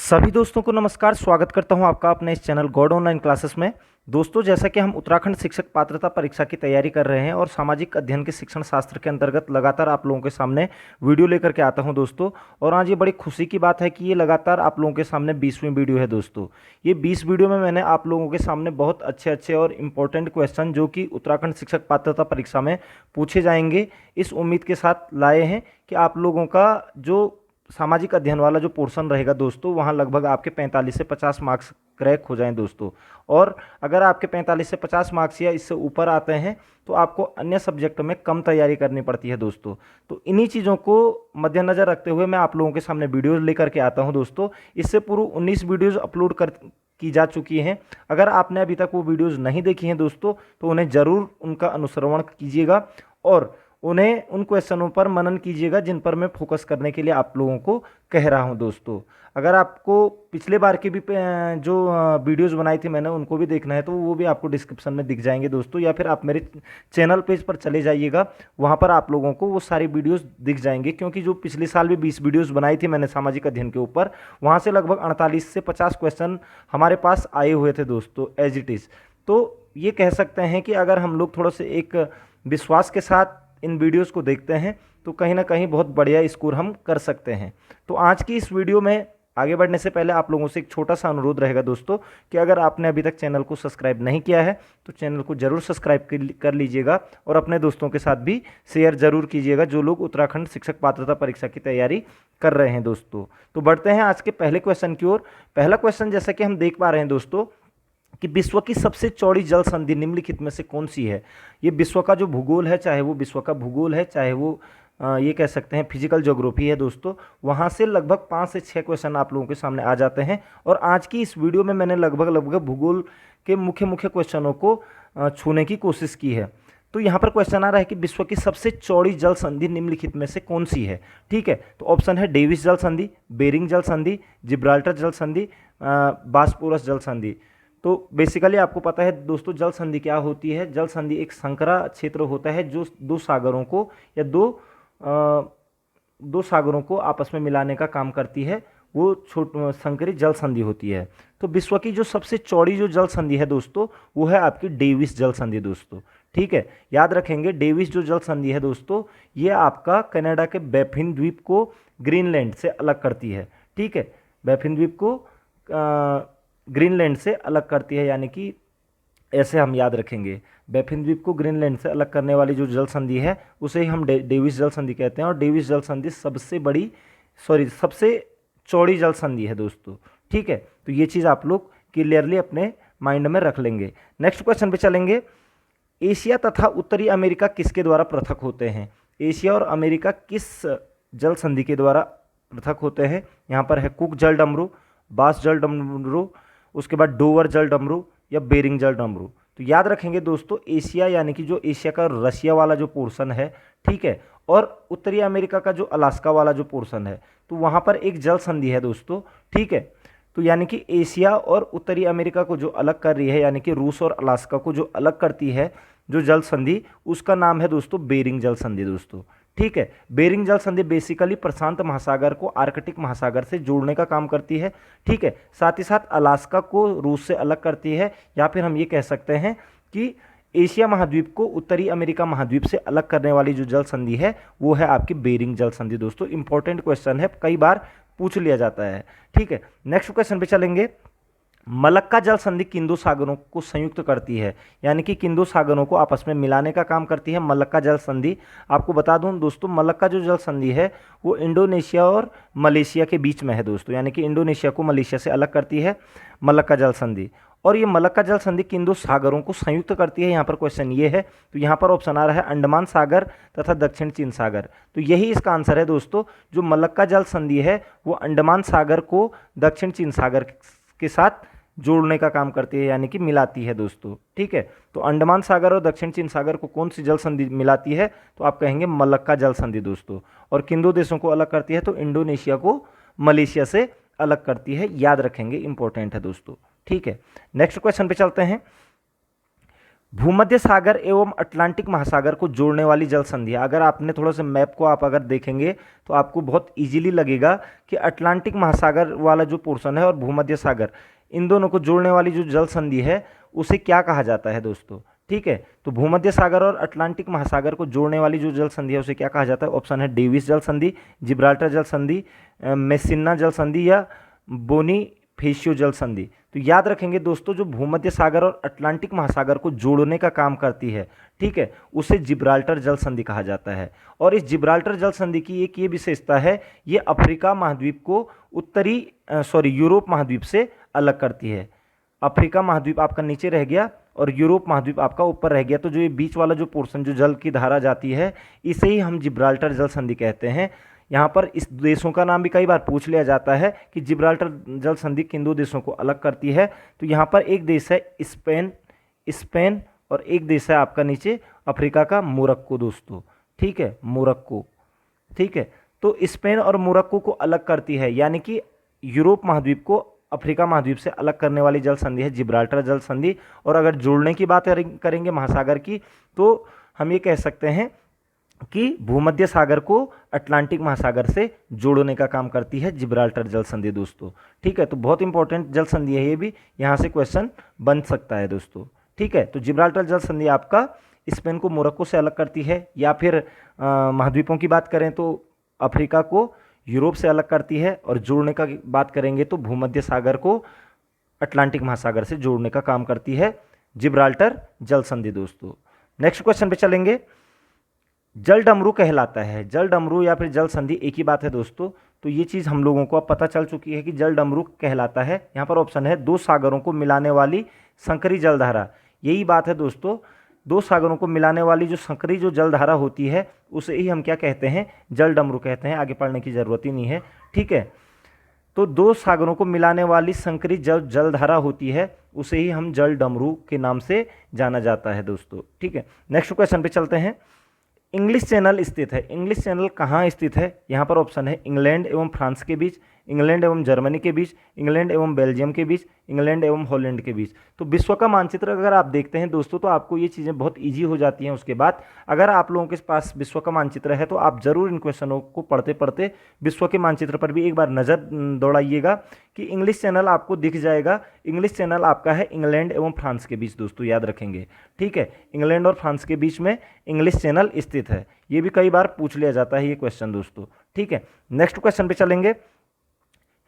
सभी दोस्तों को नमस्कार। स्वागत करता हूं आपका अपने इस चैनल गॉड ऑनलाइन क्लासेस में। दोस्तों, जैसा कि हम उत्तराखंड शिक्षक पात्रता परीक्षा की तैयारी कर रहे हैं और सामाजिक अध्ययन के शिक्षण शास्त्र के अंतर्गत लगातार आप लोगों के सामने वीडियो लेकर के आता हूं दोस्तों। और आज ये बड़ी खुशी की बात है कि ये लगातार आप लोगों के सामने 20वीं वीडियो है दोस्तों। ये 20 वीडियो में मैंने आप लोगों के सामने बहुत अच्छे अच्छे और इम्पोर्टेंट क्वेश्चन जो कि उत्तराखंड शिक्षक पात्रता परीक्षा में पूछे जाएंगे, इस उम्मीद के साथ लाए हैं कि आप लोगों का जो सामाजिक अध्ययन वाला जो पोर्शन रहेगा दोस्तों, वहाँ लगभग आपके 45 से 50 मार्क्स क्रैक हो जाएं दोस्तों। और अगर आपके 45 से 50 मार्क्स या इससे ऊपर आते हैं तो आपको अन्य सब्जेक्ट में कम तैयारी करनी पड़ती है दोस्तों। तो इन्हीं चीज़ों को मद्देनज़र रखते हुए मैं आप लोगों के सामने वीडियोज़ लेकर के आता हूं दोस्तों। इससे पूर्व 19 वीडियोज़ अपलोड की जा चुकी हैं। अगर आपने अभी तक वो वीडियोज़ नहीं देखी हैं दोस्तों तो उन्हें ज़रूर उनका अनुश्रवण कीजिएगा और उन्हें उन क्वेश्चनों पर मनन कीजिएगा जिन पर मैं फोकस करने के लिए आप लोगों को कह रहा हूं दोस्तों। अगर आपको पिछले बार की भी जो वीडियोस बनाई थी मैंने उनको भी देखना है तो वो भी आपको डिस्क्रिप्शन में दिख जाएंगे दोस्तों, या फिर आप मेरे चैनल पेज पर चले जाइएगा, वहां पर आप लोगों को वो सारी वीडियोस दिख जाएंगे। क्योंकि जो पिछले साल भी 20 वीडियोज़ बनाई थी मैंने सामाजिक अध्ययन के ऊपर, वहाँ से लगभग 48 से 50 क्वेश्चन हमारे पास आए हुए थे दोस्तों एज इट इज़। तो ये कह सकते हैं कि अगर हम लोग थोड़ा से एक विश्वास के साथ इन वीडियोस को देखते हैं तो कहीं ना कहीं बहुत बढ़िया स्कोर हम कर सकते हैं। तो आज की इस वीडियो में आगे बढ़ने से पहले आप लोगों से एक छोटा सा अनुरोध रहेगा दोस्तों कि अगर आपने अभी तक चैनल को सब्सक्राइब नहीं किया है तो चैनल को जरूर सब्सक्राइब कर लीजिएगा और अपने दोस्तों के साथ भी शेयर जरूर कीजिएगा जो लोग उत्तराखंड शिक्षक पात्रता परीक्षा की तैयारी कर रहे हैं दोस्तों। तो बढ़ते हैं आज के पहले क्वेश्चन की ओर। पहला क्वेश्चन जैसा कि हम देख पा रहे हैं दोस्तों कि विश्व की सबसे चौड़ी जल संधि निम्नलिखित में से कौन सी है। ये विश्व का जो भूगोल है, चाहे वो विश्व का भूगोल है, चाहे वो ये कह सकते हैं फिजिकल ज्योग्राफी है दोस्तों, वहाँ से लगभग 5 से 6 क्वेश्चन आप लोगों के सामने आ जाते हैं। और आज की इस वीडियो में मैंने लगभग भूगोल के मुख्य मुख्य क्वेश्चनों को छूने की कोशिश की है। तो यहाँ पर क्वेश्चन आ रहा है कि विश्व की सबसे चौड़ी जल संधि निम्नलिखित में से कौन सी है। ठीक है, तो ऑप्शन है डेविस जल संधि, बेरिंग जल संधि, जिब्राल्टर जल संधि, बास्पोरस जल संधि। तो बेसिकली आपको पता है दोस्तों जल संधि क्या होती है। जल संधि एक संकरा क्षेत्र होता है जो दो सागरों को या दो सागरों को आपस में मिलाने का काम करती है, वो संकरी जल संधि होती है। तो विश्व की जो सबसे चौड़ी जो जल संधि है दोस्तों वो है आपकी डेविस जल संधि दोस्तों। ठीक है, याद रखेंगे डेविस जो जल संधि है दोस्तों ये आपका कनाडा के बैफिन द्वीप को ग्रीनलैंड से अलग करती है। ठीक है, बैफिन द्वीप को ग्रीनलैंड से अलग करती है, यानी कि ऐसे हम याद रखेंगे बैफिन द्वीप को ग्रीनलैंड से अलग करने वाली जो जल संधि है उसे ही हम डेविस जल संधि कहते हैं। और डेविस जल संधि सबसे चौड़ी जल संधि है दोस्तों। ठीक है, तो ये चीज़ आप लोग क्लियरली अपने माइंड में रख लेंगे। नेक्स्ट क्वेश्चन पे चलेंगे। एशिया तथा उत्तरी अमेरिका किसके द्वारा पृथक होते हैं। एशिया और अमेरिका किस जल संधि के द्वारा पृथक होते हैं। यहाँ पर है कुक जल डमरू, बास जल डमरू, उसके बाद डोवर जल डमरू या बेरिंग जल डमरू। तो याद रखेंगे दोस्तों एशिया यानी कि जो एशिया का रशिया वाला जो पोर्शन है, ठीक है, और उत्तरी अमेरिका का जो अलास्का वाला जो पोर्शन है, तो वहाँ पर एक जल संधि है दोस्तों। ठीक है, तो यानी कि एशिया और उत्तरी अमेरिका को जो अलग कर रही है, यानी कि रूस और अलास्का को जो अलग करती है जो जल संधि, उसका नाम है दोस्तों बेरिंग जल संधि दोस्तों। ठीक है, बेरिंग जल संधि बेसिकली प्रशांत महासागर को आर्कटिक महासागर से जोड़ने का काम करती है। ठीक है, साथ ही साथ अलास्का को रूस से अलग करती है, या फिर हम ये कह सकते हैं कि एशिया महाद्वीप को उत्तरी अमेरिका महाद्वीप से अलग करने वाली जो जल संधि है वो है आपकी बेरिंग जल संधि दोस्तों। इंपॉर्टेंट क्वेश्चन है, कई बार पूछ लिया जाता है। ठीक है, नेक्स्ट क्वेश्चन पे चलेंगे। मलक्का जल संधि किन दो सागरों को संयुक्त करती है, यानी कि किन दो सागरों को आपस में मिलाने का काम करती है मलक्का जल संधि। आपको बता दूं दोस्तों मलक्का जो जल संधि है वो इंडोनेशिया और मलेशिया के बीच में है दोस्तों, यानी कि इंडोनेशिया को मलेशिया से अलग करती है मलक्का जल संधि। और ये मलक्का जल संधि किन दो सागरों को संयुक्त करती है, यहाँ पर क्वेश्चन ये है। तो यहाँ पर ऑप्शन आ रहा है अंडमान सागर तथा दक्षिण चीन सागर। तो यही इसका आंसर है दोस्तों। जो मलक्का जल संधि है वो अंडमान सागर को दक्षिण चीन सागर के साथ जोड़ने का काम करती है, यानी कि मिलाती है दोस्तों। ठीक है, तो अंडमान सागर और दक्षिण चीन सागर को कौन सी जल संधि मिलाती है, तो आप कहेंगे मलक्का जल संधि दोस्तों। और किन दो देशों को अलग करती है, तो इंडोनेशिया को मलेशिया से अलग करती है, याद रखेंगे, इंपॉर्टेंट है दोस्तों। ठीक है, नेक्स्ट क्वेश्चन पे चलते हैं। भूमध्य सागर एवं अटलांटिक महासागर को जोड़ने वाली जल संधि। अगर आपने थोड़ा सा मैप को आप अगर देखेंगे तो आपको बहुत इजीली लगेगा कि अटलांटिक महासागर वाला जो पोर्शन है और भूमध्य सागर, इन दोनों को जोड़ने वाली जो जल संधि है उसे क्या कहा जाता है दोस्तों। ठीक है, तो भूमध्य सागर और अटलांटिक महासागर को जोड़ने वाली जो जल संधि है उसे क्या कहा जाता है। ऑप्शन है डेविस जल संधि, जिब्राल्टर जल संधि, मेसिना जल संधि या बोनीफेसियो जल संधि। तो याद रखेंगे दोस्तों, जो भूमध्य सागर और अटलांटिक महासागर को जोड़ने का काम करती है, ठीक है, उसे जिब्राल्टर जल संधि कहा जाता है। और इस जिब्राल्टर जल संधि की एक ये विशेषता है, ये अफ्रीका महाद्वीप को यूरोप महाद्वीप से अलग करती है। अफ्रीका महाद्वीप आपका नीचे रह गया और यूरोप महाद्वीप आपका ऊपर रह गया। तो जो ये बीच वाला जो पोर्शन जो जल की धारा जाती है, इसे ही हम जिब्राल्टर जल संधि कहते हैं। यहाँ पर इस देशों का नाम भी कई बार पूछ लिया जाता है कि जिब्राल्टर जल संधि किन दो देशों को अलग करती है। तो यहाँ पर एक देश है स्पेन और एक देश है आपका नीचे अफ्रीका का मोरक्को दोस्तों। ठीक है, मोरक्को। ठीक है, तो स्पेन और मोरक्को को अलग करती है, यानी कि यूरोप महाद्वीप को अफ्रीका महाद्वीप से अलग करने वाली जल संधि है जिब्राल्टर जल संधि। और अगर जोड़ने की बात करेंगे महासागर की, तो हम ये कह सकते हैं कि भूमध्य सागर को अटलांटिक महासागर से जोड़ने का काम करती है जिब्राल्टर जल संधि दोस्तों। ठीक है, तो बहुत इंपॉर्टेंट जल संधि है, ये भी यहाँ से क्वेश्चन बन सकता है दोस्तों। ठीक है, तो जिब्राल्टर जल संधि आपका स्पेन को मोरक्को से अलग करती है, या फिर महाद्वीपों की बात करें तो अफ्रीका को यूरोप से अलग करती है, और जोड़ने का बात करेंगे तो भूमध्य सागर को अटलांटिक महासागर से जोड़ने का काम करती है जिब्राल्टर जल संधि दोस्तों। नेक्स्ट क्वेश्चन पे चलेंगे। जल डमरू कहलाता है, जल डमरू या फिर जल संधि एक ही बात है दोस्तों। तो ये चीज़ हम लोगों को अब पता चल चुकी है कि जल डमरू कहलाता है। यहाँ पर ऑप्शन है दो सागरों को मिलाने वाली संकरी जलधारा। यही बात है दोस्तों, दो सागरों को मिलाने वाली जो संकरी जो जलधारा होती है उसे ही हम क्या कहते हैं, जल डमरू कहते हैं। आगे पढ़ने की जरूरत ही नहीं है। ठीक है, तो दो सागरों को मिलाने वाली संकरी जलधारा होती है, उसे ही हम जल डमरू के नाम से जाना जाता है दोस्तों। ठीक है, नेक्स्ट क्वेश्चन पे चलते हैं। इंग्लिश चैनल स्थित है, इंग्लिश चैनल कहाँ स्थित है। यहाँ पर ऑप्शन है इंग्लैंड एवं फ्रांस के बीच, इंग्लैंड एवं जर्मनी के बीच, इंग्लैंड एवं बेल्जियम के बीच, इंग्लैंड एवं हॉलैंड के बीच। तो विश्व का मानचित्र अगर आप देखते हैं दोस्तों तो आपको ये चीज़ें बहुत इजी हो जाती हैं। उसके बाद अगर आप लोगों के पास विश्व का मानचित्र है तो आप जरूर इन क्वेश्चनों को पढ़ते पढ़ते विश्व के मानचित्र पर भी एक बार नज़र दौड़ाइएगा कि इंग्लिश चैनल आपको दिख जाएगा। इंग्लिश चैनल आपका है इंग्लैंड एवं फ्रांस के बीच दोस्तों, याद रखेंगे। ठीक है, इंग्लैंड और फ्रांस के बीच में इंग्लिश चैनल स्थित है। ये भी कई बार पूछ लिया जाता है ये क्वेश्चन दोस्तों। ठीक है, नेक्स्ट क्वेश्चन पे चलेंगे।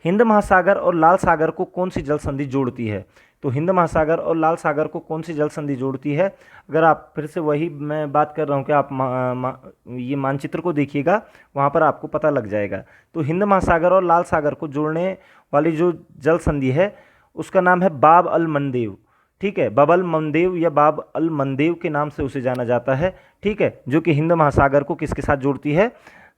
हिंद महासागर और लाल सागर को कौन सी जल संधि जोड़ती है। तो हिंद महासागर और लाल सागर को कौन सी जल संधि जोड़ती है। अगर आप फिर से वही मैं बात कर रहा हूँ कि आप ये मानचित्र को देखिएगा, वहाँ पर आपको पता लग जाएगा। तो हिंद महासागर और लाल सागर को जोड़ने वाली जो जल संधि है उसका नाम है बाब अल मंदेव। ठीक है, बबल मंदेव या बाब अल मंदेव के नाम से उसे जाना जाता है। ठीक है, जो कि हिंद महासागर को किसके साथ जोड़ती है,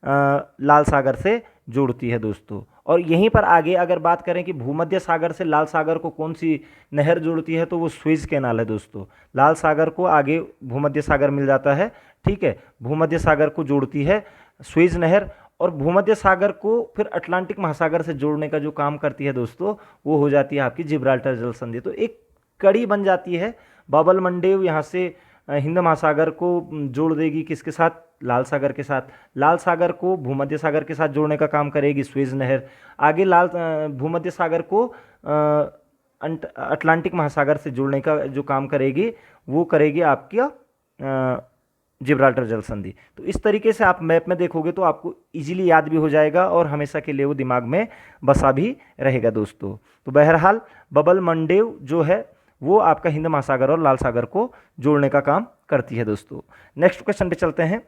लाल सागर से जोड़ती है दोस्तों। और यहीं पर आगे अगर बात करें कि भूमध्य सागर से लाल सागर को कौन सी नहर जोड़ती है तो वो स्वेज कैनाल है दोस्तों। लाल सागर को आगे भूमध्य सागर मिल जाता है। ठीक है, भूमध्य सागर को जोड़ती है स्वेज नहर, और भूमध्य सागर को फिर अटलांटिक महासागर से जोड़ने का जो काम करती है दोस्तों वो हो जाती है आपकी जिब्राल्टर जल संधि। तो एक कड़ी बन जाती है। बाबल मंडेव यहाँ से हिंद महासागर को जोड़ देगी किसके साथ, लाल सागर के साथ। लाल सागर को भूमध्य सागर के साथ जोड़ने का काम करेगी स्वेज नहर। आगे भूमध्य सागर को अटलांटिक महासागर से जोड़ने का जो काम करेगी वो करेगी आपकी जिब्राल्टर जल संधि। तो इस तरीके से आप मैप में देखोगे तो आपको इजीली याद भी हो जाएगा और हमेशा के लिए वो दिमाग में बसा भी रहेगा दोस्तों। तो बहरहाल बबल मंडेव जो है वो आपका हिंद महासागर और लाल सागर को जोड़ने का काम करती है दोस्तों। नेक्स्ट क्वेश्चन पे चलते हैं।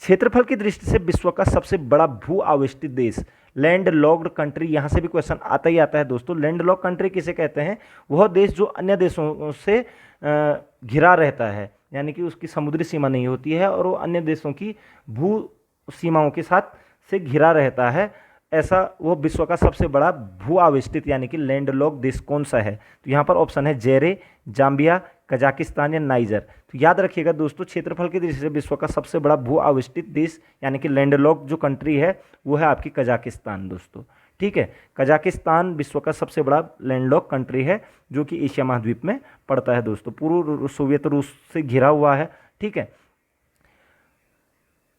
क्षेत्रफल की दृष्टि से विश्व का सबसे बड़ा भू आवेष्टित देश, लैंड लॉक्ड कंट्री, यहाँ से भी क्वेश्चन आता ही आता है दोस्तों। लैंड लॉक कंट्री किसे कहते हैं, वह देश जो अन्य देशों से घिरा रहता है, यानी कि उसकी समुद्री सीमा नहीं होती है और वो अन्य देशों की भू सीमाओं के साथ से घिरा रहता है, ऐसा वो विश्व का सबसे बड़ा भू आवेष्टित यानी कि लैंड लॉक देश कौन सा है। तो यहाँ पर ऑप्शन है जेरे, जाम्बिया, कजाकिस्तान या नाइजर। तो याद रखिएगा दोस्तों, क्षेत्रफल की दृष्टि से विश्व का सबसे बड़ा भू आवेष्टित देश यानी कि लैंड लॉक जो कंट्री है वो है आपकी कजाकिस्तान दोस्तों। ठीक। ठीक है। कजाकिस्तान विश्व का सबसे बड़ा लैंडलॉक कंट्री है जो कि एशिया महाद्वीप में पड़ता है दोस्तों, पूर्व सोवियत रूस से घिरा हुआ है। ठीक है,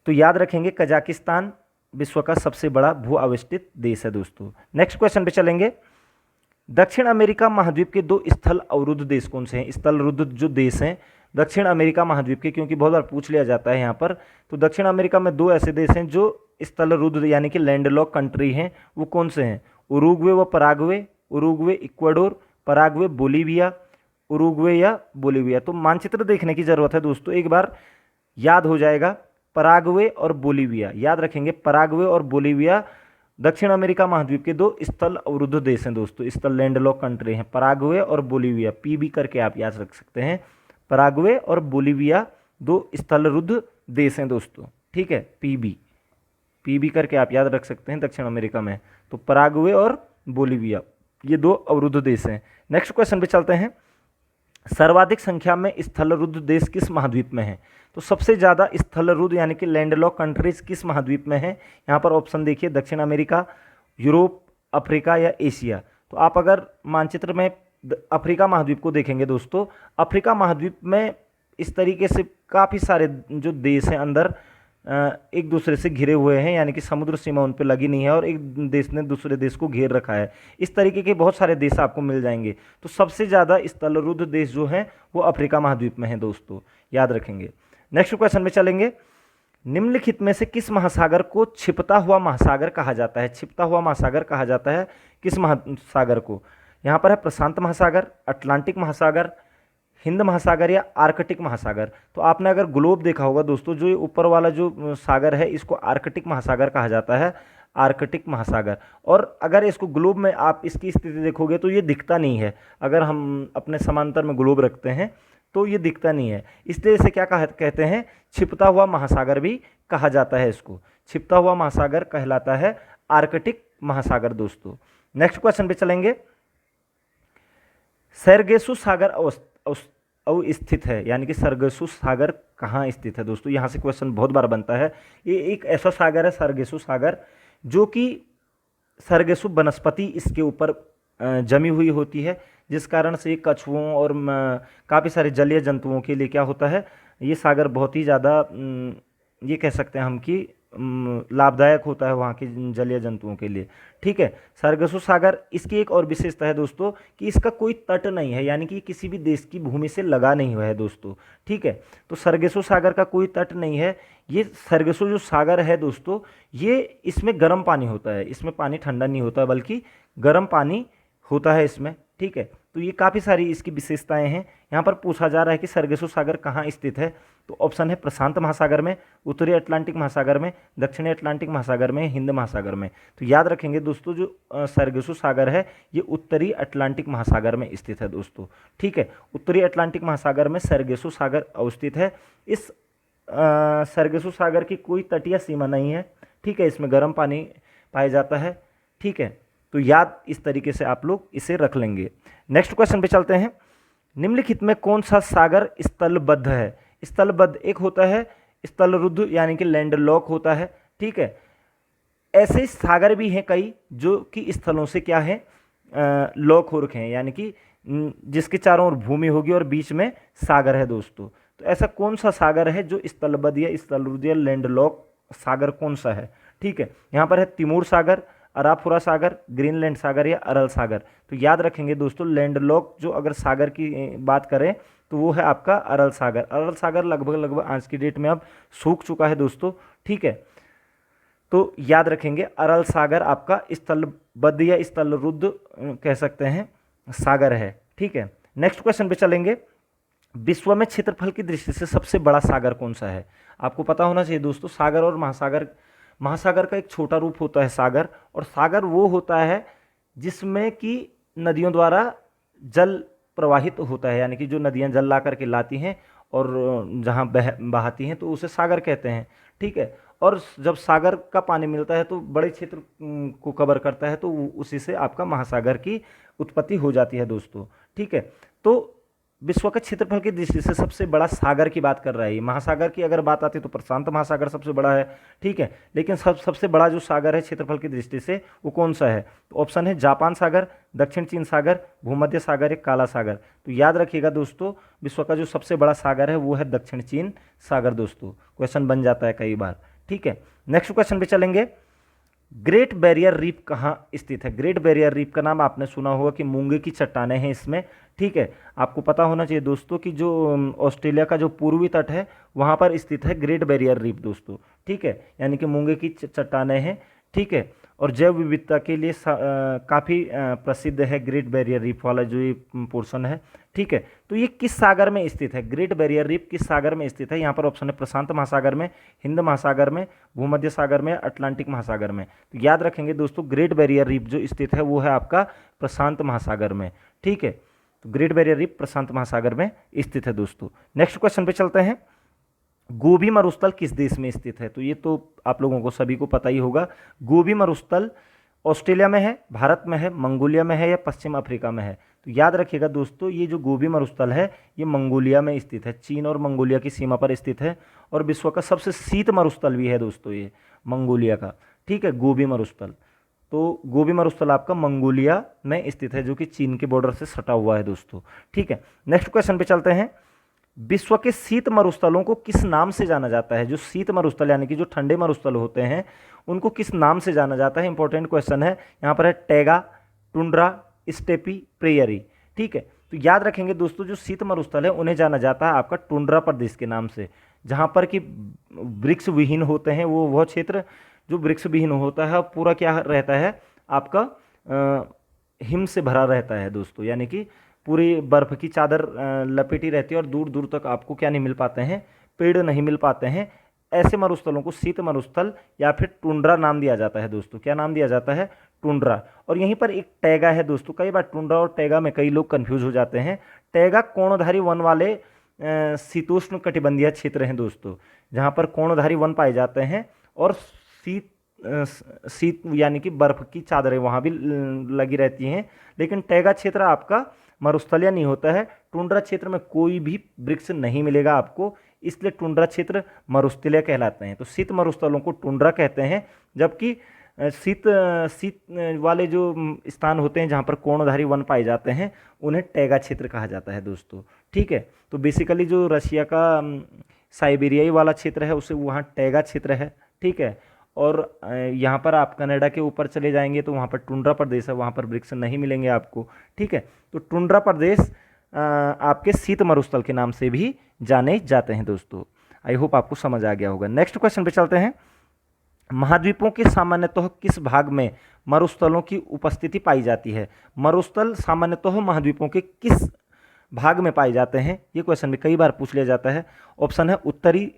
तो याद रखेंगे कजाकिस्तान विश्व का सबसे बड़ा भू अवस्थित देश है दोस्तों। नेक्स्ट क्वेश्चन पे चलेंगे। दक्षिण अमेरिका महाद्वीप के 2 स्थल अवरुद्ध देश कौन से हैं? स्थल अवरुद्ध जो देश हैं दक्षिण अमेरिका महाद्वीप के, क्योंकि बहुत बार पूछ लिया जाता है यहाँ पर, तो दक्षिण अमेरिका में 2 ऐसे देश हैं जो स्थल अवरुद्ध यानी कि लैंडलॉक कंट्री हैं। वो कौन से हैं? उरुग्वे व Paraguay, Uruguay Ecuador, Paraguay Bolivia, Uruguay या बोलीविया। तो मानचित्र देखने की जरूरत है दोस्तों, एक बार याद हो जाएगा। पराग्वे और बोलीविया, याद रखेंगे पराग्वे और बोलीविया दक्षिण अमेरिका महाद्वीप के 2 स्थल अवरुद्ध देश हैं दोस्तों, स्थल लैंडलॉक कंट्री हैं, पराग्वे और बोलीविया। पीबी करके आप याद रख सकते हैं, पराग्वे और बोलीविया 2 स्थल अवरुद्ध देश हैं दोस्तों। ठीक है, पीबी करके आप याद रख सकते हैं दक्षिण अमेरिका में। तो पराग्वे और बोलीविया ये 2 अवरुद्ध देश हैं। नेक्स्ट क्वेश्चन पे चलते हैं। सर्वाधिक संख्या में स्थल अवरुद्ध देश किस महाद्वीप में है? तो सबसे ज़्यादा स्थल अवरुद्ध यानी कि लैंडलॉक कंट्रीज किस महाद्वीप में है? यहाँ पर ऑप्शन देखिए, दक्षिण अमेरिका, यूरोप, अफ्रीका या एशिया। तो आप अगर मानचित्र में अफ्रीका महाद्वीप को देखेंगे दोस्तों, अफ्रीका महाद्वीप में इस तरीके से काफ़ी सारे जो देश हैं अंदर एक दूसरे से घिरे हुए हैं, यानी कि समुद्र सीमा उन पर लगी नहीं है और एक देश ने दूसरे देश को घेर रखा है। इस तरीके के बहुत सारे देश आपको मिल जाएंगे। तो सबसे ज़्यादा स्थल अवरुद्ध देश जो हैं वो अफ्रीका महाद्वीप में हैं दोस्तों, याद रखेंगे। नेक्स्ट क्वेश्चन में चलेंगे। निम्नलिखित में से किस महासागर को छिपता हुआ महासागर कहा जाता है? छिपता हुआ महासागर कहा जाता है किस महासागर को? यहाँ पर है प्रशांत महासागर, अटलांटिक महासागर, हिंद महासागर या आर्कटिक महासागर। तो आपने अगर ग्लोब देखा होगा दोस्तों, जो ये ऊपर वाला जो सागर है इसको आर्कटिक महासागर कहा जाता है, आर्कटिक महासागर। और अगर इसको ग्लोब में आप इसकी स्थिति देखोगे तो ये दिखता नहीं है, अगर हम अपने समांतर में ग्लोब रखते हैं तो ये दिखता नहीं है, इसलिए इसे क्या कहते हैं? छिपता हुआ महासागर भी कहा जाता है इसको। छिपता हुआ महासागर कहलाता है आर्कटिक महासागर दोस्तों। नेक्स्ट क्वेश्चन पे चलेंगे। सरगेसु सागर अवस्थित है, यानी कि सरगेसु सागर कहाँ स्थित है दोस्तों? यहाँ से क्वेश्चन बहुत बार बनता है। ये एक ऐसा सागर है सरगेसु सागर जो कि सरगेसु वनस्पति इसके ऊपर जमी हुई होती है, जिस कारण से कछुओं और काफ़ी सारे जलीय जंतुओं के लिए क्या होता है, ये सागर बहुत ही ज़्यादा ये कह सकते हैं हम कि लाभदायक होता है वहाँ के जलीय जंतुओं के लिए। ठीक है, सरगेसु सागर, इसकी एक और विशेषता है दोस्तों कि इसका कोई तट नहीं है, यानी कि किसी भी देश की भूमि से लगा नहीं हुआ है दोस्तों। ठीक है, तो सरगेसु सागर का कोई तट नहीं है। ये सरगेसु जो सागर है दोस्तों, ये इसमें गर्म पानी होता है, इसमें पानी ठंडा नहीं होता बल्कि गर्म पानी होता है इसमें। ठीक है, तो ये काफ़ी सारी इसकी विशेषताएं हैं। यहाँ पर पूछा जा रहा है कि सरगेसु सागर कहाँ स्थित है, तो ऑप्शन है प्रशांत महासागर में, उत्तरी अटलांटिक महासागर में, दक्षिणी अटलांटिक महासागर में, हिंद महासागर में। तो याद रखेंगे दोस्तों, जो सरगेसु सागर है ये उत्तरी अटलांटिक महासागर में स्थित है दोस्तों। ठीक है, उत्तरी अटलांटिक महासागर में सरगेसु सागर अवस्थित है। इस सरगेसु सागर की कोई तटीय सीमा नहीं है। ठीक है, इसमें गर्म पानी पाया जाता है। ठीक है, तो याद इस तरीके से आप लोग इसे रख लेंगे। नेक्स्ट क्वेश्चन पे चलते हैं। निम्नलिखित में कौन सा सागर स्थलबद्ध है? स्थलबद्ध एक होता है स्थलरुद्ध यानी कि लैंडलॉक होता है। ठीक है, ऐसे सागर भी हैं कई जो कि स्थलों से क्या है, लॉक हो रखे हैं, यानी कि जिसके चारों ओर भूमि होगी और बीच में सागर है दोस्तों। तो ऐसा कौन सा सागर है जो स्थलबद्ध या स्थलरुद्ध या लैंडलॉक सागर कौन सा है? ठीक है, यहाँ पर है तिमोर सागर, अराफुरा सागर, ग्रीनलैंड सागर या अरल सागर। तो याद रखेंगे दोस्तों, लैंडलॉक जो अगर सागर की बात करें तो वो है आपका अरल सागर। अरल सागर लगभग आज की डेट में अब सूख चुका है दोस्तों। ठीक है, तो याद रखेंगे अरल सागर आपका स्थलबद्ध या स्थलरुद्ध कह सकते हैं सागर है। ठीक है, नेक्स्ट क्वेश्चन पे चलेंगे। विश्व में क्षेत्रफल की दृष्टि से सबसे बड़ा सागर कौन सा है? आपको पता होना चाहिए दोस्तों, सागर और महासागर, महासागर का एक छोटा रूप होता है सागर, और सागर वो होता है जिसमें कि नदियों द्वारा जल प्रवाहित होता है, यानी कि जो नदियां जल ला करके लाती हैं और जहां बहाती हैं तो उसे सागर कहते हैं। ठीक है, और जब सागर का पानी मिलता है तो बड़े क्षेत्र को कवर करता है, तो उसी से आपका महासागर की उत्पत्ति हो जाती है दोस्तों। ठीक है, तो विश्व के क्षेत्रफल की दृष्टि से सबसे बड़ा सागर की बात कर रहा है। महासागर की अगर बात आती है तो प्रशांत महासागर सबसे बड़ा है, ठीक है। लेकिन सबसे बड़ा जो सागर है क्षेत्रफल की दृष्टि से वो कौन सा है? तो ऑप्शन है जापान सागर, दक्षिण चीन सागर, भूमध्य सागर या काला सागर। तो याद रखिएगा दोस्तों, विश्व का जो सबसे बड़ा सागर है वो है दक्षिण चीन सागर दोस्तों। क्वेश्चन बन जाता है कई बार, ठीक है। नेक्स्ट क्वेश्चन पे चलेंगे। ग्रेट बैरियर रीफ कहाँ स्थित है? ग्रेट बैरियर रीफ का नाम आपने सुना होगा कि मूंगे की चट्टानें हैं इसमें, ठीक है। आपको पता होना चाहिए दोस्तों कि जो ऑस्ट्रेलिया का जो पूर्वी तट है वहाँ पर स्थित है ग्रेट बैरियर रीफ दोस्तों, ठीक है। यानी कि मूंगे की चट्टानें हैं, ठीक है। और जैव विविधता के लिए काफ़ी प्रसिद्ध है ग्रेट बैरियर रीफ वाला जो ये पोर्शन है, ठीक है। तो ये किस सागर में स्थित है? ग्रेट बैरियर रीफ किस सागर में स्थित है? यहाँ पर ऑप्शन है प्रशांत महासागर में, हिंद महासागर में, भूमध्य सागर में, अटलांटिक महासागर में। तो याद रखेंगे दोस्तों, ग्रेट बैरियर रीफ जो स्थित है वो है आपका प्रशांत महासागर में, ठीक है। तो ग्रेट बैरियर रीफ प्रशांत महासागर में स्थित है दोस्तों। नेक्स्ट क्वेश्चन पे चलते हैं। गोबी मरुस्थल किस देश में स्थित है? तो ये तो आप लोगों को सभी को पता ही होगा। गोबी मरुस्थल ऑस्ट्रेलिया में है, भारत में है, मंगोलिया में है या पश्चिम अफ्रीका में है? तो याद रखिएगा दोस्तों, ये जो गोबी मरुस्थल है ये मंगोलिया में स्थित है, चीन और मंगोलिया की सीमा पर स्थित है। और विश्व का सबसे शीत मरुस्थल भी है दोस्तों ये मंगोलिया का, ठीक है, गोबी मरुस्थल। तो गोबी मरुस्थल आपका मंगोलिया में स्थित है जो कि चीन के बॉर्डर से सटा हुआ है दोस्तों, ठीक है। नेक्स्ट क्वेश्चन पे चलते हैं। विश्व के शीत मरुस्थलों को किस नाम से जाना जाता है? जो शीत मरुस्थल यानी कि जो ठंडे मरुस्थल होते हैं उनको किस नाम से जाना जाता है? इंपॉर्टेंट क्वेश्चन है। यहाँ पर है टैगा, टुंड्रा, स्टेपी, प्रेयरी, ठीक है। तो याद रखेंगे दोस्तों, जो शीत मरुस्थल है उन्हें जाना जाता है आपका टुंड्रा प्रदेश के नाम से, जहाँ पर कि वृक्ष विहीन होते हैं। वह क्षेत्र जो वृक्ष विहीन होता है पूरा क्या रहता है आपका हिम से भरा रहता है दोस्तों, यानी कि पूरी बर्फ की चादर लपेटी रहती है और दूर दूर तक आपको क्या नहीं मिल पाते हैं, पेड़ नहीं मिल पाते हैं। ऐसे मरुस्थलों को शीत मरुस्थल या फिर टुंड्रा नाम दिया जाता है दोस्तों। क्या नाम दिया जाता है? टुंड्रा। और यहीं पर एक टैगा है दोस्तों। कई बार टुंड्रा और टैगा में कई लोग कंफ्यूज हो जाते हैं। टैगा कोणधारी वन वाले शीतोष्ण कटिबंधीय क्षेत्र हैं दोस्तों, जहाँ पर कोणधारी वन पाए जाते हैं और शीत यानी कि बर्फ की चादरें वहाँ भी लगी रहती हैं। लेकिन टैगा क्षेत्र आपका मरुस्थलीय नहीं होता है। टुंड्रा क्षेत्र में कोई भी वृक्ष नहीं मिलेगा आपको, इसलिए टुंड्रा क्षेत्र मरुस्थलीय कहलाते हैं। तो शीत मरुस्थलों को टुंड्रा कहते हैं, जबकि शीत वाले जो स्थान होते हैं जहाँ पर कोणधारी वन पाए जाते हैं उन्हें टैगा क्षेत्र कहा जाता है दोस्तों, ठीक है। तो बेसिकली जो रशिया का साइबेरियाई वाला क्षेत्र है उसे वहाँ टैगा क्षेत्र है, ठीक है। और यहाँ पर आप कनाडा के ऊपर चले जाएंगे तो वहाँ पर टुंड्रा प्रदेश है, वहाँ पर वृक्ष नहीं मिलेंगे आपको, ठीक है। तो टुंड्रा प्रदेश आपके शीत मरुस्थल के नाम से भी जाने जाते हैं दोस्तों। आई होप आपको समझ आ गया होगा। नेक्स्ट क्वेश्चन पे चलते हैं। महाद्वीपों के सामान्यतः किस भाग में मरुस्थलों की उपस्थिति पाई जाती है? मरुस्थल सामान्यतः महाद्वीपों के किस भाग में पाए जाते हैं? ये क्वेश्चन भी कई बार पूछ लिया जाता है। ऑप्शन है उत्तरी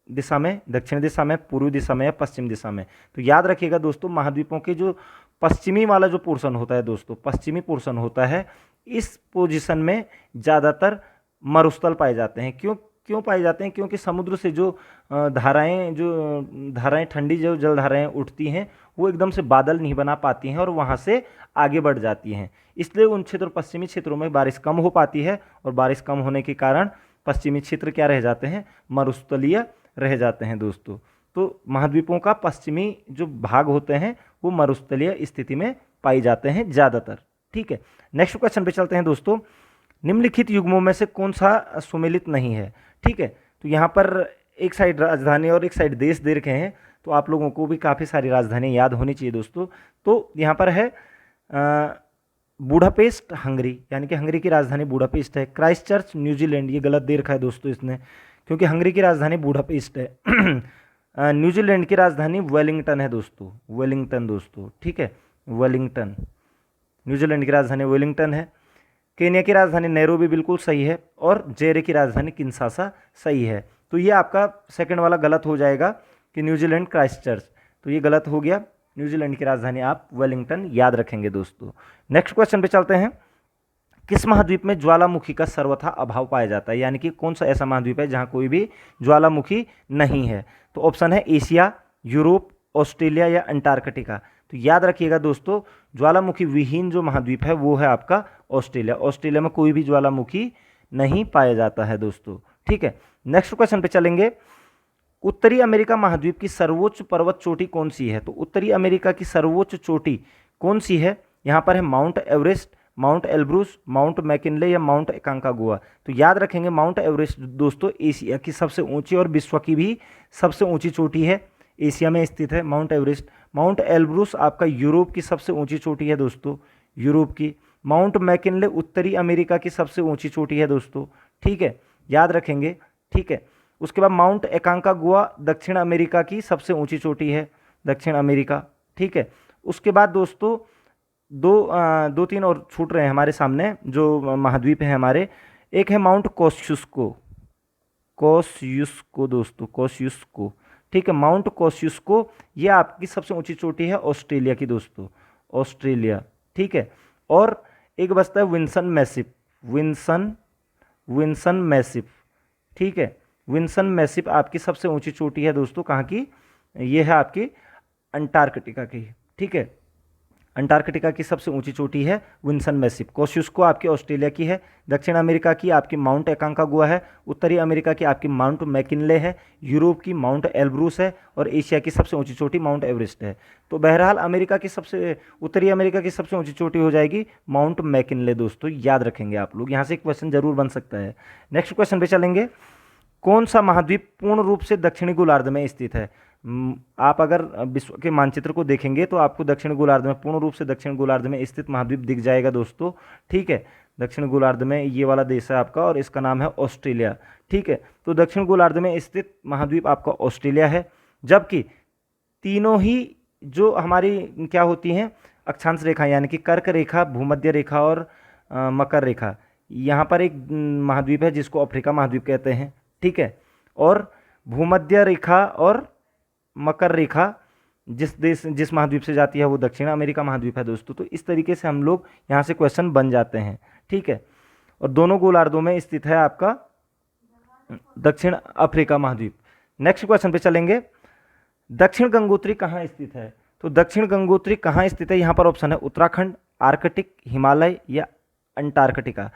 दिशा में, दक्षिण दिशा में, पूर्वी दिशा में या पश्चिम दिशा में। तो याद रखिएगा दोस्तों, महाद्वीपों के जो पश्चिमी वाला जो पोर्शन होता है दोस्तों, पश्चिमी पोर्शन होता है, इस पोजीशन में ज़्यादातर मरुस्थल पाए जाते हैं। क्यों पाए जाते हैं? क्योंकि समुद्र से जो धाराएं ठंडी जो जलधाराएं उठती हैं वो एकदम से बादल नहीं बना पाती हैं और वहाँ से आगे बढ़ जाती हैं। इसलिए उन पश्चिमी क्षेत्रों में बारिश कम हो पाती है और बारिश कम होने के कारण पश्चिमी क्षेत्र क्या रह जाते हैं? मरुस्थलीय रह जाते हैं दोस्तों। तो महाद्वीपों का पश्चिमी जो भाग होते हैं वो मरुस्थलीय स्थिति में पाई जाते हैं ज़्यादातर, ठीक है। नेक्स्ट क्वेश्चन पे चलते हैं दोस्तों। निम्नलिखित युग्मों में से कौन सा सुमेलित नहीं है? ठीक है, तो यहाँ पर एक साइड राजधानी और एक साइड देश दे रखे हैं, तो आप लोगों को भी काफ़ी सारी राजधानी याद होनी चाहिए दोस्तों। तो यहाँ पर है बुडापेस्ट हंगरी, यानी कि हंगरी की राजधानी बुडापेस्ट है। क्राइस्ट चर्च न्यूजीलैंड, ये गलत दे रखा है दोस्तों इसने, क्योंकि हंगरी की राजधानी बुडापेस्ट है। न्यूजीलैंड की राजधानी वेलिंगटन है दोस्तों, वेलिंगटन दोस्तों, ठीक है, वेलिंगटन। न्यूजीलैंड की राजधानी वेलिंगटन है। केन्या की राजधानी नैरोबी बिल्कुल सही है और जेरे की राजधानी किंशासा सही है। तो ये आपका सेकंड वाला गलत हो जाएगा कि न्यूजीलैंड क्राइस्ट चर्च, तो ये गलत हो गया। न्यूजीलैंड की राजधानी आप वेलिंगटन याद रखेंगे दोस्तों। नेक्स्ट क्वेश्चन पे चलते हैं। किस महाद्वीप में ज्वालामुखी का सर्वथा अभाव पाया जाता है? यानी कि कौन सा ऐसा महाद्वीप है जहाँ कोई भी ज्वालामुखी नहीं है? तो ऑप्शन है एशिया, यूरोप, ऑस्ट्रेलिया या अंटार्कटिका। तो याद रखिएगा दोस्तों, ज्वालामुखी विहीन जो महाद्वीप है वो है आपका ऑस्ट्रेलिया। ऑस्ट्रेलिया में कोई भी ज्वालामुखी नहीं पाया जाता है दोस्तों। ठीक है, नेक्स्ट क्वेश्चन पे चलेंगे। उत्तरी अमेरिका महाद्वीप की सर्वोच्च पर्वत चोटी कौन सी है? तो उत्तरी अमेरिका की सर्वोच्च चोटी कौन सी है? यहाँ पर है mount Everest, mount Elbrus, mount McKinley या माउंट एकांकागुआ। तो याद रखेंगे माउंट एवरेस्ट दोस्तों एशिया की सबसे ऊंची और विश्व की भी सबसे ऊंची चोटी है, एशिया में स्थित है माउंट एवरेस्ट। माउंट एल्ब्रूस आपका यूरोप की सबसे ऊंची चोटी है दोस्तों, यूरोप की। माउंट मैकिनले उत्तरी अमेरिका की सबसे ऊंची चोटी है दोस्तों। ठीक है, याद रखेंगे। ठीक है, उसके बाद माउंट एकांकागुआ दक्षिण अमेरिका की सबसे ऊंची चोटी है, दक्षिण अमेरिका। ठीक है, उसके बाद दोस्तों दो तीन और छूट रहे हैं हमारे सामने जो महाद्वीप है हमारे। एक है माउंट कोस्युस्को, कोस्युस्को दोस्तों, कोस्युस्को। ठीक है, माउंट कोस्युस्को ये आपकी सबसे ऊंची चोटी है ऑस्ट्रेलिया की दोस्तों, ऑस्ट्रेलिया। ठीक है, और एक बचता है विंसन मैसिप, विंसन मैसिप। ठीक है, विंसन मैसिप आपकी सबसे ऊंची चोटी है दोस्तों, कहाँ की? ये है आपकी अंटार्कटिका की। ठीक है, अंटार्कटिका की सबसे ऊंची चोटी है विंसन मैसिप। कोस्युस्को आपकी ऑस्ट्रेलिया की है, दक्षिण अमेरिका की आपकी माउंट एकांकागुआ है, उत्तरी अमेरिका की आपकी माउंट मैकिनले है, यूरोप की माउंट एल्ब्रूस है और एशिया की सबसे ऊंची चोटी माउंट एवरेस्ट है। तो बहरहाल उत्तरी अमेरिका की सबसे ऊंची चोटी हो जाएगी माउंट मैकिनले दोस्तों, याद रखेंगे आप लोग, यहाँ से एक क्वेश्चन जरूर बन सकता है। नेक्स्ट क्वेश्चन पे चलेंगे। कौन सा महाद्वीप पूर्ण रूप से दक्षिणी गोलार्ध में स्थित है? आप अगर विश्व के मानचित्र को देखेंगे तो आपको दक्षिण गोलार्ध में, पूर्ण रूप से दक्षिण गोलार्ध में स्थित महाद्वीप दिख जाएगा दोस्तों। ठीक है, दक्षिण गोलार्ध में ये वाला देश है आपका और इसका नाम है ऑस्ट्रेलिया। ठीक है, तो दक्षिण गोलार्ध में स्थित महाद्वीप आपका ऑस्ट्रेलिया है। जबकि तीनों ही जो हमारी क्या होती हैं अक्षांश रेखा, यानी कि कर्क रेखा, भूमध्य रेखा और मकर रेखा, यहाँ पर एक महाद्वीप है जिसको अफ्रीका महाद्वीप कहते हैं। ठीक है, और भूमध्य रेखा और मकर रेखा जिस महाद्वीप से जाती है वो दक्षिण अमेरिका महाद्वीप है दोस्तों। तो इस तरीके से हम लोग यहाँ से क्वेश्चन बन जाते हैं। ठीक है, और दोनों गोलार्धों में स्थित है आपका दक्षिण अफ्रीका महाद्वीप। नेक्स्ट क्वेश्चन पे चलेंगे। दक्षिण गंगोत्री कहाँ स्थित है? तो दक्षिण गंगोत्री कहाँ स्थित है? यहाँ पर ऑप्शन है उत्तराखंड, आर्कटिक, हिमालय या अंटार्कटिका।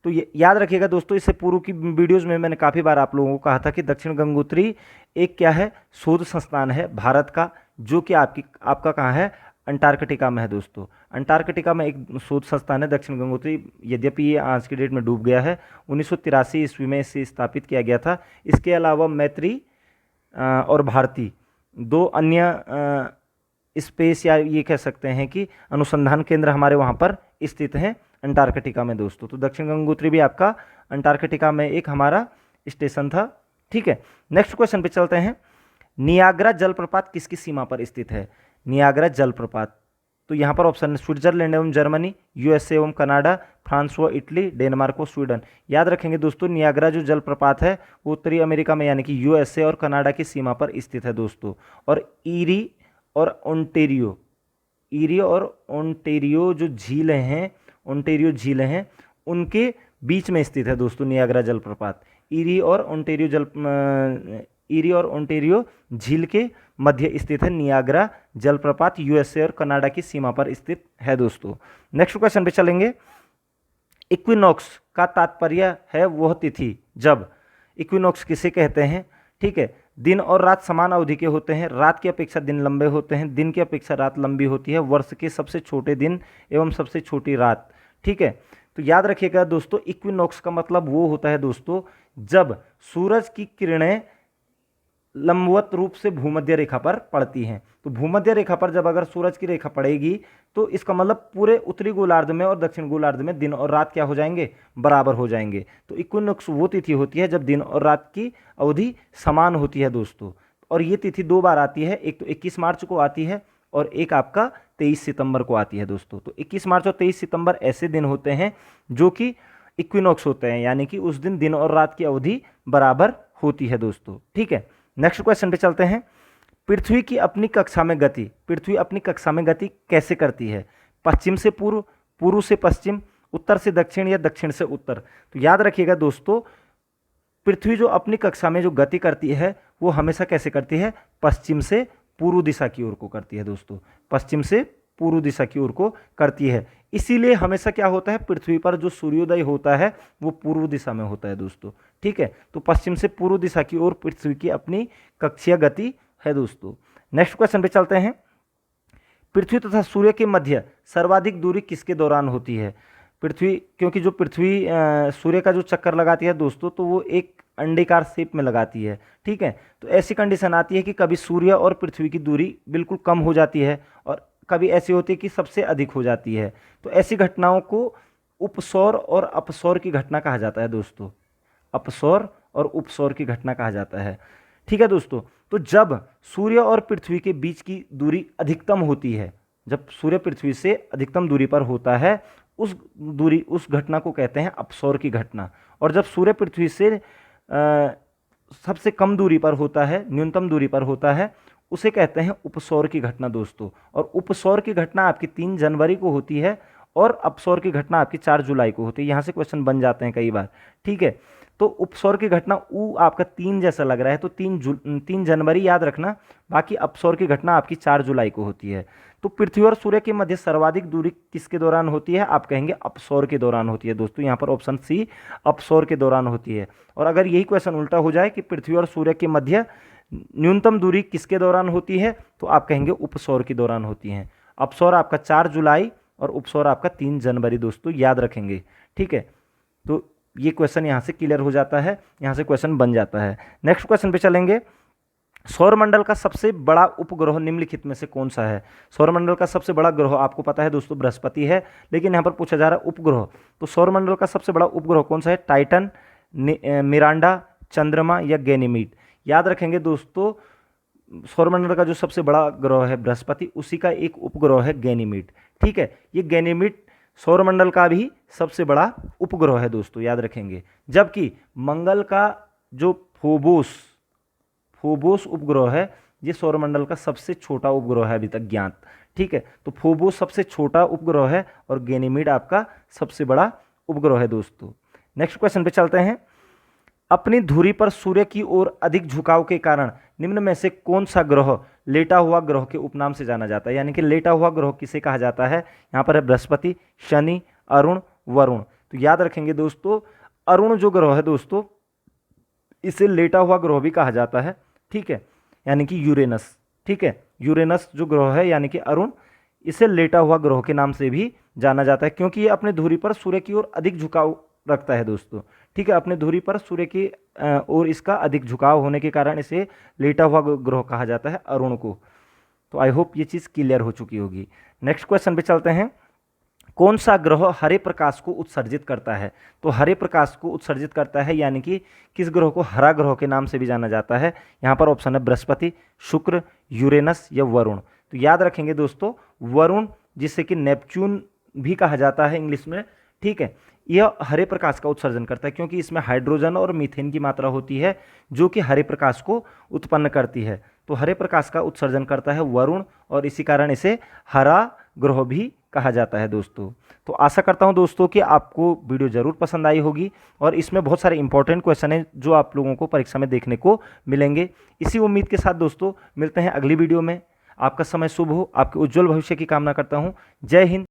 तो ये याद रखिएगा दोस्तों, इससे पूर्व की वीडियोज़ में मैंने काफ़ी बार आप लोगों को कहा था कि दक्षिण गंगोत्री एक क्या है, शोध संस्थान है भारत का, जो कि आपका कहाँ है, अंटार्कटिका में है दोस्तों। अंटार्कटिका में एक शोध संस्थान है दक्षिण गंगोत्री। यद्यपि ये आज की डेट में डूब गया है, 1983 ईस्वी में इसे स्थापित किया गया था। इसके अलावा मैत्री और भारती दो अन्य स्पेस या ये कह सकते हैं कि अनुसंधान केंद्र हमारे वहाँ पर स्थित हैं अंटार्कटिका में दोस्तों। तो दक्षिण गंगोत्री भी आपका अंटार्कटिका में एक हमारा स्टेशन था। ठीक है, नेक्स्ट क्वेश्चन पे चलते हैं। नियाग्रा जलप्रपात किसकी सीमा पर स्थित है? नियाग्रा जलप्रपात, तो यहाँ पर ऑप्शन है स्विट्जरलैंड एवं जर्मनी, यूएसए एवं कनाडा, फ्रांस व इटली, डेनमार्क व स्वीडन। याद रखेंगे दोस्तों, नियाग्रा जो जलप्रपात है वो उत्तरी अमेरिका में यानी कि यूएसए और कनाडा की सीमा पर स्थित है दोस्तों। और ईरी और ओंटेरियो जो झीलें हैं, ओंटेरियो झीलें हैं, उनके बीच में स्थित है दोस्तों नियाग्रा जलप्रपात। ईरी और ओंटेरियो झील के मध्य स्थित है नियाग्रा जलप्रपात, यूएसए और कनाडा की सीमा पर स्थित है दोस्तों। नेक्स्ट क्वेश्चन पे चलेंगे। इक्विनॉक्स का तात्पर्य है वह तिथि जब, इक्विनॉक्स किसे कहते हैं? ठीक है, दिन और रात समान अवधि के होते हैं, रात की अपेक्षा दिन लंबे होते हैं, दिन की अपेक्षा रात लंबी होती है, वर्ष के सबसे छोटे दिन एवं सबसे छोटी रात। ठीक है, तो याद रखिएगा दोस्तों, इक्विनॉक्स का मतलब वो होता है दोस्तों जब सूरज की किरणें लंबवत रूप से भूमध्य रेखा पर पड़ती हैं। तो भूमध्य रेखा पर जब अगर सूरज की रेखा पड़ेगी तो इसका मतलब पूरे उत्तरी गोलार्ध में और दक्षिण गोलार्ध में दिन और रात क्या हो जाएंगे, बराबर हो जाएंगे। तो इक्विनॉक्स वो तिथि होती है जब दिन और रात की अवधि समान होती है दोस्तों। और ये तिथि दो बार आती है, एक तो 21 मार्च को आती है और एक आपका 23 सितंबर को आती है दोस्तों। तो 21 मार्च और 23 सितंबर ऐसे दिन होते हैं जो कि इक्विनॉक्स होते हैं, यानी कि उस दिन और रात की अवधि बराबर होती है दोस्तों। ठीक है, नेक्स्ट क्वेश्चन पे चलते हैं। पृथ्वी की अपनी कक्षा में गति, पृथ्वी अपनी कक्षा में गति कैसे करती है? पश्चिम से पूर्व, पूर्व से पश्चिम, उत्तर से दक्षिण या दक्षिण से उत्तर। तो याद रखिएगा दोस्तों, पृथ्वी जो अपनी कक्षा में जो गति करती है वो हमेशा कैसे करती है? पश्चिम से पूर्व दिशा की ओर को करती है दोस्तों, पश्चिम से पूर्व दिशा की ओर को करती है। इसीलिए हमेशा क्या होता है, पृथ्वी पर जो सूर्योदय होता है वो पूर्व दिशा में होता है दोस्तों। ठीक है, तो पश्चिम से पूर्व दिशा की ओर पृथ्वी की अपनी कक्षीय गति है दोस्तों। नेक्स्ट क्वेश्चन पे चलते हैं। पृथ्वी तथा सूर्य के मध्य सर्वाधिक दूरी किसके दौरान होती है? पृथ्वी, क्योंकि जो पृथ्वी सूर्य का जो चक्कर लगाती है दोस्तों, तो वो एक अंडाकार शेप में लगाती है। ठीक है, तो ऐसी कंडीशन आती है कि कभी सूर्य और पृथ्वी की दूरी बिल्कुल कम हो जाती है और कभी ऐसी होती है कि सबसे अधिक हो जाती है। तो ऐसी घटनाओं को उपसौर और अपसौर की घटना कहा जाता है दोस्तों, अपसौर और उपसौर की घटना कहा जाता है। ठीक है दोस्तों, तो जब सूर्य और पृथ्वी के बीच की दूरी अधिकतम होती है, जब सूर्य पृथ्वी से अधिकतम दूरी पर होता है, उस घटना को कहते हैं अपसौर की घटना। और जब सूर्य पृथ्वी से सबसे कम दूरी पर होता है, न्यूनतम दूरी पर होता है, उसे कहते हैं उपसौर की घटना दोस्तों। और उपसौर की घटना आपकी 3 जनवरी को होती है और अपसौर की घटना आपकी 4 जुलाई को होती है। यहाँ से क्वेश्चन बन जाते हैं कई बार। ठीक है, तो उपसौर की घटना ऊ आपका 3 जैसा लग रहा है, तो 3 जनवरी याद रखना, बाकी अपसौर की घटना आपकी 4 जुलाई को होती है। तो पृथ्वी और सूर्य के मध्य सर्वाधिक दूरी किसके दौरान होती है? आप कहेंगे अपसौर के दौरान होती है दोस्तों। यहाँ पर ऑप्शन सी अपसौर के दौरान होती है। और अगर यही क्वेश्चन उल्टा हो जाए कि पृथ्वी और सूर्य के मध्य न्यूनतम दूरी किसके दौरान होती है, तो आप कहेंगे उपसौर के दौरान होती है। अपसौर आपका 4 जुलाई और उपसौर आपका 3 जनवरी दोस्तों, याद रखेंगे। ठीक है, तो ये क्वेश्चन यहाँ से क्लियर हो जाता है, यहाँ से क्वेश्चन बन जाता है। नेक्स्ट क्वेश्चन पे चलेंगे। सौरमंडल का सबसे बड़ा उपग्रह निम्नलिखित में से कौन सा है? सौरमंडल का सबसे बड़ा ग्रह आपको पता है दोस्तों बृहस्पति है, लेकिन यहाँ पर पूछा जा रहा है उपग्रह। तो सौरमंडल का सबसे बड़ा उपग्रह कौन सा है? टाइटन, मिरांडा, चंद्रमा या गैनीमीड? याद रखेंगे दोस्तों, सौरमंडल का जो सबसे बड़ा ग्रह है बृहस्पति, उसी का एक उपग्रह है गैनीमीड। ठीक है, ये गैनीमीड सौरमंडल का भी सबसे बड़ा उपग्रह है दोस्तों, याद रखेंगे। जबकि मंगल का जो फोबोस उपग्रह है, ये सौरमंडल का सबसे छोटा उपग्रह है अभी तक ज्ञात। ठीक है, तो फोबोस सबसे छोटा उपग्रह है और गैनीमीड आपका सबसे बड़ा उपग्रह है दोस्तों। नेक्स्ट क्वेश्चन पे चलते हैं। अपनी धुरी पर सूर्य की ओर अधिक झुकाव के कारण निम्न में से कौन सा ग्रह लेटा हुआ ग्रह के उपनाम से जाना जाता है? यानी कि लेटा हुआ ग्रह किसे कहा जाता है? यहाँ पर है बृहस्पति, शनि, अरुण, वरुण। तो याद रखेंगे दोस्तों, अरुण जो ग्रह है दोस्तों, इसे लेटा हुआ ग्रह भी कहा जाता है। ठीक है, यानी कि यूरेनस। ठीक है, यूरेनस जो ग्रह है यानी कि अरुण, इसे लेटा हुआ ग्रह के नाम से भी जाना जाता है, क्योंकि ये अपने धुरी पर सूर्य की ओर अधिक झुकाव रखता है दोस्तों। ठीक है, अपने धुरी पर सूर्य की ओर इसका अधिक झुकाव होने के कारण इसे लेटा हुआ ग्रह कहा जाता है, अरुण को। तो आई होप ये चीज़ क्लियर हो चुकी होगी। नेक्स्ट क्वेश्चन पे चलते हैं। कौन सा ग्रह हरे प्रकाश को उत्सर्जित करता है? तो हरे प्रकाश को उत्सर्जित करता है, यानी कि किस ग्रह को हरा ग्रह के नाम से भी जाना जाता है? यहाँ पर ऑप्शन है बृहस्पति, शुक्र, यूरेनस या वरुण। तो याद रखेंगे दोस्तों, वरुण, जिसे कि नेपच्यून भी कहा जाता है इंग्लिश में। ठीक है, यह हरे प्रकाश का उत्सर्जन करता है, क्योंकि इसमें हाइड्रोजन और मीथेन की मात्रा होती है जो कि हरे प्रकाश को उत्पन्न करती है। तो हरे प्रकाश का उत्सर्जन करता है वरुण, और इसी कारण इसे हरा ग्रह भी कहा जाता है दोस्तों। तो आशा करता हूं दोस्तों कि आपको वीडियो ज़रूर पसंद आई होगी, और इसमें बहुत सारे इंपॉर्टेंट क्वेश्चन हैं जो आप लोगों को परीक्षा में देखने को मिलेंगे। इसी उम्मीद के साथ दोस्तों मिलते हैं अगली वीडियो में। आपका समय शुभ हो, आपके उज्जवल भविष्य की कामना करता हूँ। जय हिंद।